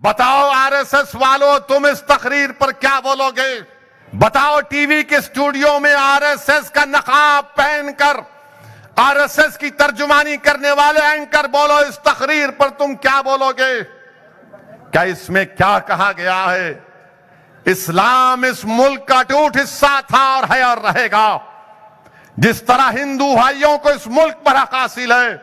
बताओ आरएसएस वालों, तुम इस तकरीर पर क्या बोलोगे? बताओ टीवी के स्टूडियो में आरएसएस का नकाब पहनकर आरएसएस की तर्जुमानी करने वाले एंकर, बोलो इस तकरीर पर तुम क्या बोलोगे? क्या इसमें क्या कहा गया है? इस्लाम इस मुल्क का अटूट हिस्सा था और है और रहेगा। जिस तरह हिंदू भाइयों को इस मुल्क पर हक हासिल है,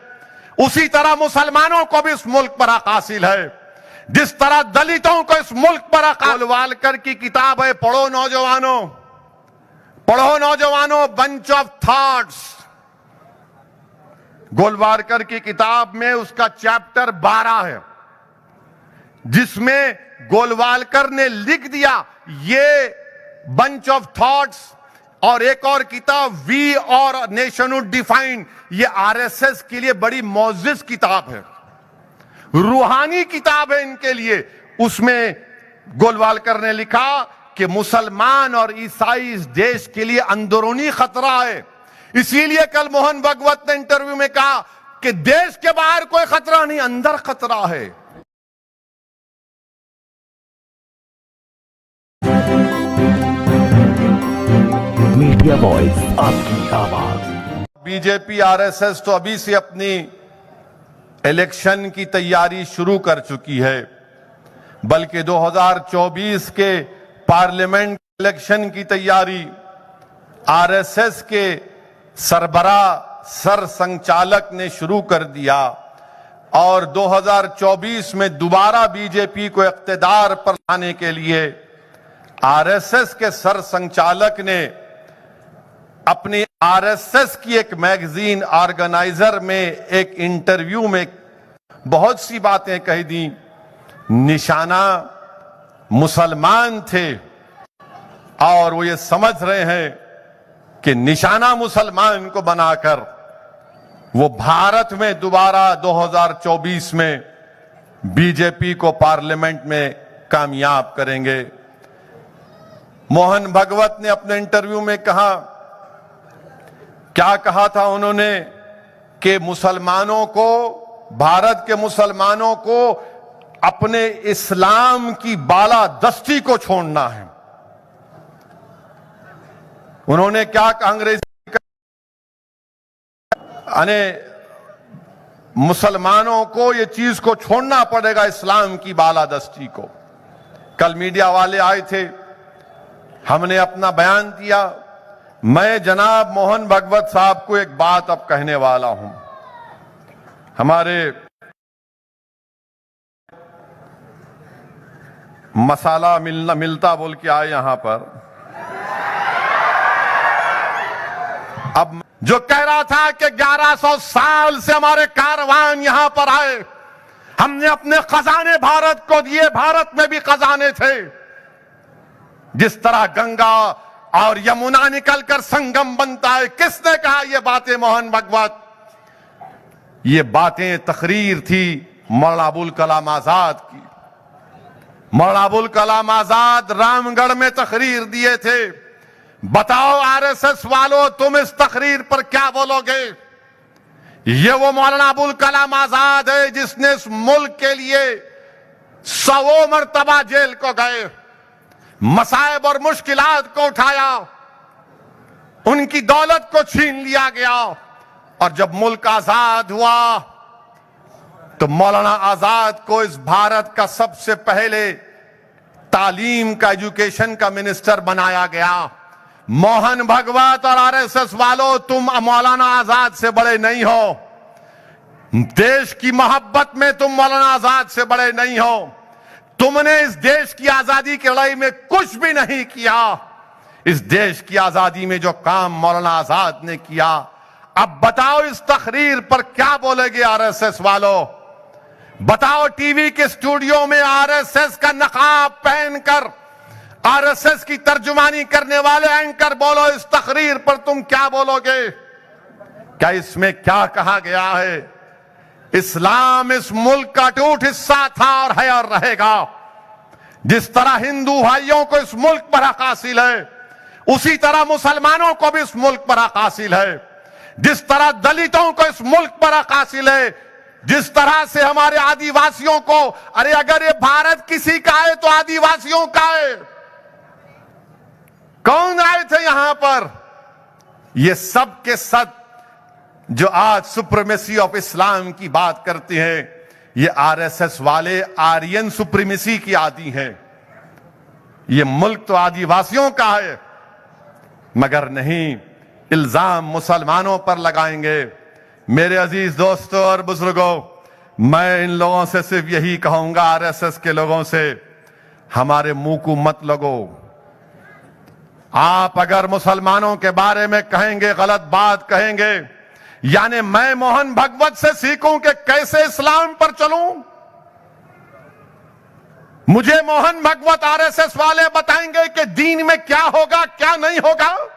उसी तरह मुसलमानों को भी इस मुल्क पर हक हासिल है। जिस तरह दलितों को इस मुल्क पर हक, गोलवालकर की किताब है, पढ़ो नौजवानों, पढ़ो नौजवानों, बंच ऑफ थॉट्स। गोलवालकर की किताब में उसका चैप्टर 12 है, जिसमें गोलवालकर ने लिख दिया ये बंच ऑफ थॉट्स। और एक और किताब वी और नेशनहुड डिफाइंड, ये आरएसएस के लिए बड़ी मौजिज किताब है, रूहानी किताब है इनके लिए। उसमें गोलवालकर ने लिखा कि मुसलमान और ईसाई इस देश के लिए अंदरूनी खतरा है। इसीलिए कल मोहन भागवत ने इंटरव्यू में कहा कि देश के बाहर कोई खतरा नहीं, अंदर खतरा है। मीडिया वॉइस, आपकी आवाज। बीजेपी आरएसएस तो अभी से अपनी इलेक्शन की तैयारी शुरू कर चुकी है, बल्कि 2024 के पार्लियामेंट इलेक्शन की तैयारी आरएसएस के सर संचालक ने शुरू कर दिया। और 2024 में दोबारा बीजेपी को इख्तिदार पर लाने के लिए आरएसएस के सर संचालक ने अपनी आरएसएस की एक मैगजीन ऑर्गेनाइजर में एक इंटरव्यू में बहुत सी बातें कही दी। निशाना मुसलमान थे और वो ये समझ रहे हैं कि निशाना मुसलमान को बनाकर वो भारत में दोबारा 2024 में बीजेपी को पार्लियामेंट में कामयाब करेंगे। मोहन भागवत ने अपने इंटरव्यू में कहा, क्या कहा था उन्होंने कि मुसलमानों को, भारत के मुसलमानों को अपने इस्लाम की बालादस्ती को छोड़ना है। उन्होंने क्या कहा अंग्रेजी, यानी मुसलमानों को ये चीज को छोड़ना पड़ेगा, इस्लाम की बालादस्ती को। कल मीडिया वाले आए थे, हमने अपना बयान दिया। मैं जनाब मोहन भागवत साहब को एक बात अब कहने वाला हूं। हमारे मसाला मिलता बोल के आए यहां पर। अब जो कह रहा था कि 1100 साल से हमारे कारवान यहां पर आए, हमने अपने खजाने भारत को दिए, भारत में भी खजाने थे। जिस तरह गंगा और यमुना निकलकर संगम बनता है, किसने कहा ये बातें? मोहन भागवत। ये बातें तकरीर थी मौलाना अबुल कलाम आजाद की। मौलाना अबुल कलाम आजाद रामगढ़ में तकरीर दिए थे। बताओ आरएसएस वालों, तुम इस तकरीर पर क्या बोलोगे? ये वो मौलाना अबुल कलाम आजाद है जिसने इस मुल्क के लिए 100 मरतबा जेल को गए, मसाइब और मुश्किलात को उठाया, उनकी दौलत को छीन लिया गया। और जब मुल्क आजाद हुआ तो मौलाना आजाद को इस भारत का सबसे पहले तालीम का, एजुकेशन का मिनिस्टर बनाया गया। मोहन भागवत और आरएसएस वालों, तुम मौलाना आजाद से बड़े नहीं हो। देश की मोहब्बत में तुम मौलाना आजाद से बड़े नहीं हो। तुमने इस देश की आजादी की लड़ाई में कुछ भी नहीं किया। इस देश की आजादी में जो काम मौलाना आजाद ने किया, अब बताओ इस तकरीर पर क्या बोलेगे आरएसएस वालों? बताओ टीवी के स्टूडियो में आरएसएस का नकाब पहनकर आरएसएस की तर्जुमानी करने वाले एंकर, बोलो इस तकरीर पर तुम क्या बोलोगे? क्या इसमें क्या कहा गया है? इस्लाम इस मुल्क का अटूट हिस्सा था और है और रहेगा। जिस तरह हिंदू भाइयों को इस मुल्क पर हक हासिल है, उसी तरह मुसलमानों को भी इस मुल्क पर हक हासिल है। जिस तरह दलितों को इस मुल्क पर हक हासिल है, जिस तरह से हमारे आदिवासियों को, अरे अगर ये भारत किसी का है तो आदिवासियों का है। कौन आए थे यहां पर? ये सब के सब जो आज सुप्रीमेसी ऑफ इस्लाम की बात करते हैं, ये आरएसएस वाले आर्यन सुप्रीमेसी की आदी हैं। ये मुल्क तो आदिवासियों का है, मगर नहीं, इल्जाम मुसलमानों पर लगाएंगे। मेरे अजीज दोस्तों और बुजुर्गों, मैं इन लोगों से सिर्फ यही कहूंगा, आरएसएस के लोगों से, हमारे मुंह को मत लगो। आप अगर मुसलमानों के बारे में कहेंगे, गलत बात कहेंगे, यानी मैं मोहन भगवत से सीखूं कि कैसे इस्लाम पर चलूं। मुझे मोहन भगवत आरएसएस वाले बताएंगे कि दीन में क्या होगा, क्या नहीं होगा।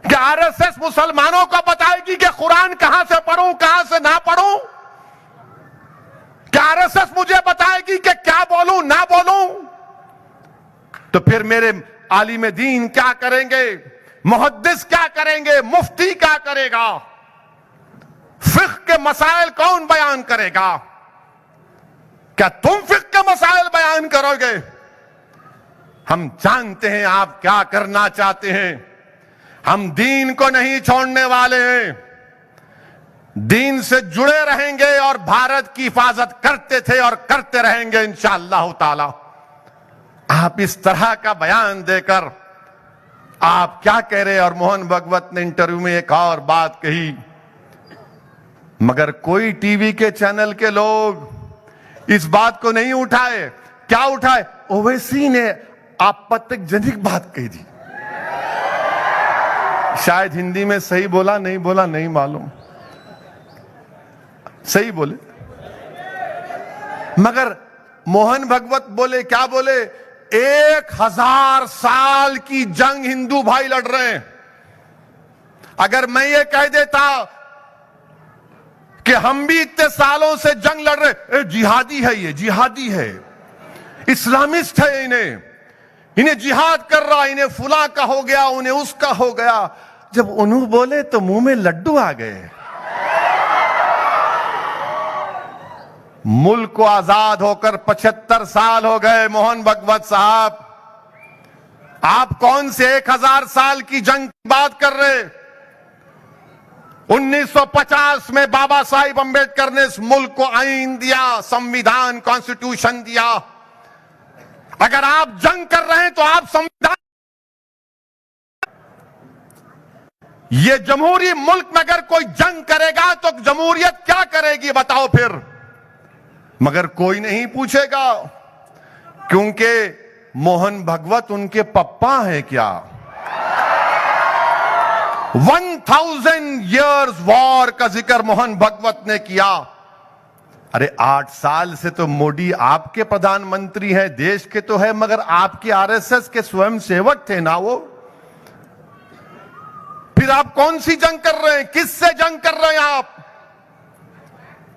कि आरएसएस मुसलमानों को बताएगी कि कुरान कहां से पढ़ूं, कहां से ना पढ़ूं। क्या आरएसएस मुझे बताएगी कि क्या बोलूं, ना बोलूं। तो फिर मेरे आलिम दीन क्या करेंगे, मुहद्दिस क्या करेंगे, मुफ्ती क्या करेगा, फिक्ह के मसाइल कौन बयान करेगा? क्या तुम फिक्ह के मसाइल बयान करोगे? हम जानते हैं आप क्या करना चाहते हैं। हम दीन को नहीं छोड़ने वाले हैं, दीन से जुड़े रहेंगे और भारत की हिफाजत करते थे और करते रहेंगे इंशाअल्लाह ताला। आप इस तरह का बयान देकर आप क्या कह रहे हैं? और मोहन भगवत ने इंटरव्यू में एक और बात कही, मगर कोई टीवी के चैनल के लोग इस बात को नहीं उठाए। क्या उठाए? ओवैसी ने आपत्तिजनक बात कही थी। शायद हिंदी में सही बोला नहीं मालूम, सही बोले, मगर मोहन भगवत बोले, क्या बोले? 1000 साल की जंग हिंदू भाई लड़ रहे हैं। अगर मैं ये कह देता कि हम भी इतने सालों से जंग लड़ रहे, जिहादी है, ये जिहादी है, इस्लामिस्ट है, इन्हें जिहाद कर रहा, इन्हें फुला का हो गया, उन्हें उसका हो गया। जब उन्होंने बोले तो मुंह में लड्डू आ गए। मुल्क को आजाद होकर 75 साल हो गए। मोहन भगवत साहब, आप कौन से 1000 साल की जंग की बात कर रहे? 1950 में बाबा साहिब अंबेडकर ने इस मुल्क को आईन दिया, संविधान, कॉन्स्टिट्यूशन दिया। अगर आप जंग कर रहे हैं तो आप संविधान, ये जमहूरी मुल्क में अगर कोई जंग करेगा तो जमहूरियत क्या करेगी बताओ फिर? मगर कोई नहीं पूछेगा, क्योंकि मोहन भगवत उनके पप्पा है क्या? 1000 years वॉर का जिक्र मोहन भगवत ने किया। अरे 8 साल से तो मोदी आपके प्रधानमंत्री हैं, देश के तो है, मगर आपके आरएसएस के स्वयं सेवक थे ना वो। फिर आप कौन सी जंग कर रहे हैं? किससे जंग कर रहे हैं आप?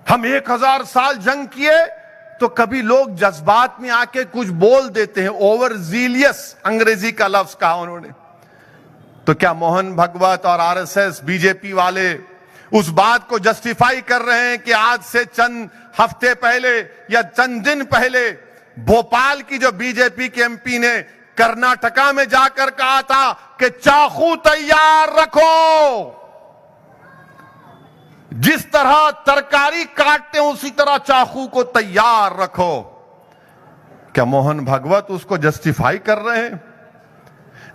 हम 1000 साल जंग किए तो कभी लोग जज्बात में आके कुछ बोल देते हैं, ओवर जीलियस अंग्रेजी का लफ्ज कहा उन्होंने। तो क्या मोहन भगवत और आरएसएस, बीजेपी वाले उस बात को जस्टिफाई कर रहे हैं कि आज से चंद हफ्ते पहले या चंद दिन पहले भोपाल की जो बीजेपी के एमपी ने कर्नाटका में जाकर कहा था कि चाकू तैयार रखो, जिस तरह तरकारी काटते हैं उसी तरह चाकू को तैयार रखो? क्या मोहन भगवत उसको जस्टिफाई कर रहे हैं?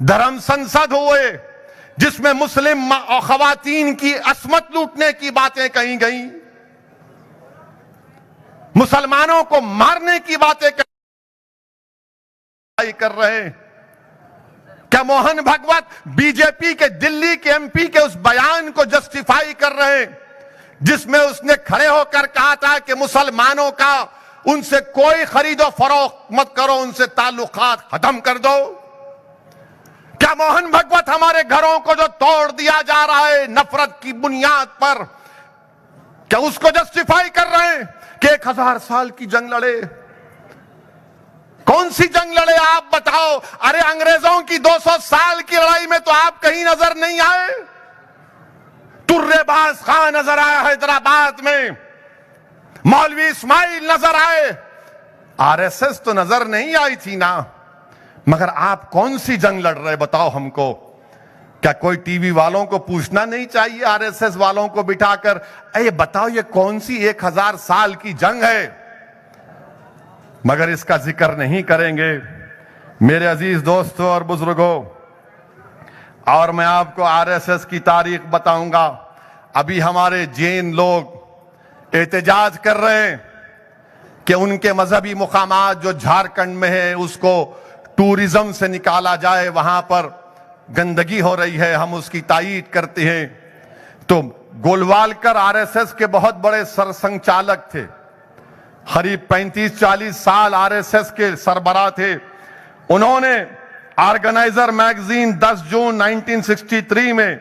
धर्म संसद हुए जिसमें मुस्लिम और खवातीन की अस्मत लूटने की बातें कही गई, मुसलमानों को मारने की बातें कर रहे हैं। क्या मोहन भगवत बीजेपी के दिल्ली के एमपी के उस बयान को जस्टिफाई कर रहे हैं जिसमें उसने खड़े होकर कहा था कि मुसलमानों का उनसे कोई खरीदो फरोख्त मत करो, उनसे ताल्लुकात खत्म कर दो? क्या मोहन भगवत हमारे घरों को जो तोड़ दिया जा रहा है नफरत की बुनियाद पर, क्या उसको जस्टिफाई कर रहे हैं कि 1000 साल की जंग लड़े? कौन सी जंग लड़े आप बताओ? अरे अंग्रेजों की 200 साल की लड़ाई में तो आप कहीं नजर नहीं आए। तुर्रेबाज खान नजर आया हैदराबाद में, मौलवी इस्माइल नजर आए, आरएसएस तो नजर नहीं आई थी ना। मगर आप कौन सी जंग लड़ रहे बताओ हमको? क्या कोई टीवी वालों को पूछना नहीं चाहिए आरएसएस वालों को बिठाकर, ये बताओ ये कौन सी 1000 साल की जंग है? मगर इसका जिक्र नहीं करेंगे मेरे अजीज दोस्तों और बुजुर्गों। और मैं आपको आरएसएस की तारीख बताऊंगा। अभी हमारे जैन लोग एहतजाज कर रहे हैं कि उनके मजहबी मुकामात जो झारखंड में है उसको टूरिज्म से निकाला जाए, वहां पर गंदगी हो रही है, हम उसकी तायीद करते हैं। तो गोलवालकर आरएसएस के बहुत बड़े सरसंघचालक थे, करीब 35-40 साल आरएसएस के सरबराह थे। उन्होंने ऑर्गेनाइजर मैगजीन 10 जून 1963 में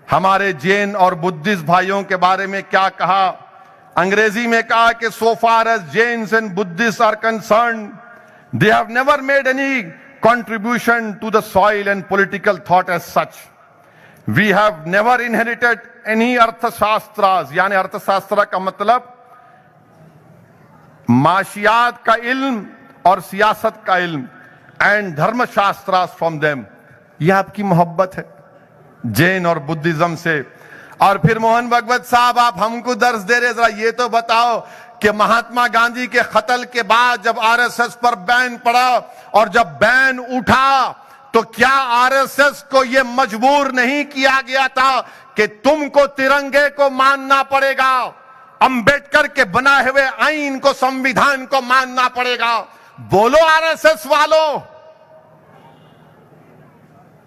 हमारे जैन और बुद्धिस्ट भाइयों के बारे में क्या कहा? अंग्रेजी में कहा कि so far as Jains and Buddhists are concerned, they have never made any contribution to the soil and political thought as such. We have never inherited any अर्थशास्त्रास, यानी अर्थशास्त्र का मतलब माशियात का इल्म और सियासत का इल्म, एंड धर्मशास्त्रास फ्रॉम देम। यह आपकी मोहब्बत है जैन और बुद्धिज्म से। और फिर मोहन भगवत साहब आप हमको दर्श दे रहे, जरा ये तो बताओ कि महात्मा गांधी के कत्ल के बाद जब आरएसएस पर बैन पड़ा और जब बैन उठा तो क्या आरएसएस को यह मजबूर नहीं किया गया था कि तुमको तिरंगे को मानना पड़ेगा, अंबेडकर के बनाए हुए आईन को, संविधान को मानना पड़ेगा? बोलो आरएसएस वालों।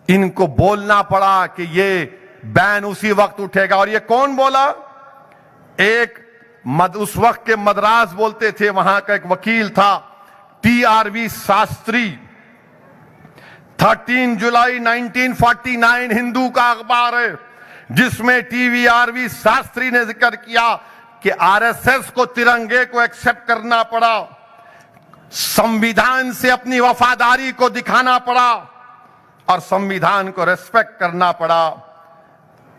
इनको बोलना पड़ा कि ये बैन उसी वक्त उठेगा। और ये कौन बोला? उस वक्त के मद्रास बोलते थे, वहां का एक वकील था TRV शास्त्री। 13 जुलाई 1949 हिंदू का अखबार है जिसमें TRV शास्त्री ने जिक्र किया कि आरएसएस को तिरंगे को एक्सेप्ट करना पड़ा, संविधान से अपनी वफादारी को दिखाना पड़ा और संविधान को रेस्पेक्ट करना पड़ा।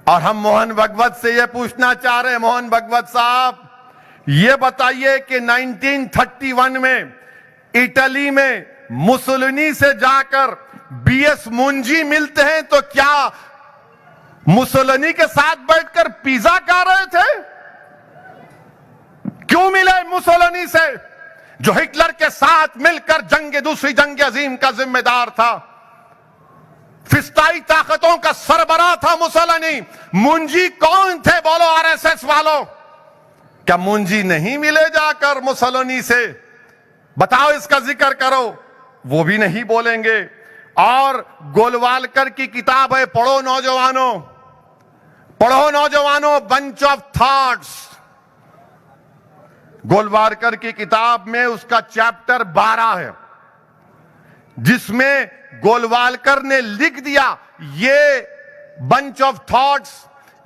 और हम मोहन भगवत से यह पूछना चाह रहे हैं, मोहन भगवत साहब ये बताइए कि 1931 में इटली में मुसोलिनी से जाकर BS मुंजी मिलते हैं तो क्या मुसोलिनी के साथ बैठकर पिज्जा खा रहे थे? क्यों मिले मुसोलिनी से, जो हिटलर के साथ मिलकर दूसरी जंग अजीम का जिम्मेदार था, फिस्ताई ताकतों का सरबराह था मुसोलिनी। मुंजी कौन थे बोलो आरएसएस वालों? क्या मुंजी नहीं मिले जाकर मुसोलिनी से? बताओ, इसका जिक्र करो। वो भी नहीं बोलेंगे। और गोलवालकर की किताब है, पढ़ो नौजवानों, पढ़ो नौजवानों, बंच ऑफ थॉट्स। गोलवालकर की किताब में उसका चैप्टर 12 है जिसमें गोलवालकर ने लिख दिया ये बंच ऑफ थॉट्स।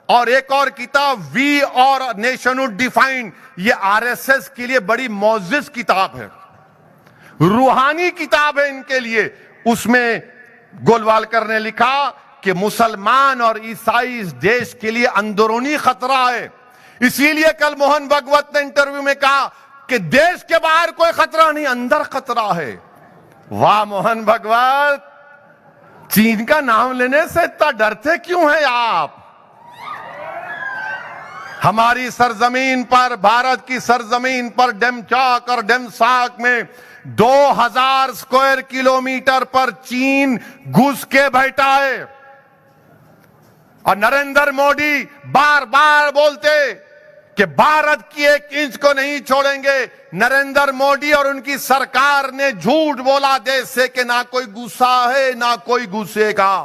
और एक और किताब वी और नेशनहुड डिफाइंड, ये आरएसएस के लिए बड़ी मौजिज किताब है, रूहानी किताब है इनके लिए। उसमें गोलवालकर ने लिखा कि मुसलमान और ईसाई इस देश के लिए अंदरूनी खतरा है। इसीलिए कल मोहन भगवत ने इंटरव्यू में कहा कि देश के बाहर कोई खतरा नहीं, अंदर खतरा है। वाह मोहन भगवत, चीन का नाम लेने से इतना डरते क्यों हैं आप? हमारी सरजमीन पर, भारत की सरजमीन पर डेमचाक और डेमसाक में 2000 स्क्वायर किलोमीटर पर चीन घुस के बैठा है। और नरेंद्र मोदी बार बार बोलते कि भारत की 1 इंच को नहीं छोड़ेंगे। नरेंद्र मोदी और उनकी सरकार ने झूठ बोला देश से कि ना कोई गुस्सा है ना कोई घुसेगा।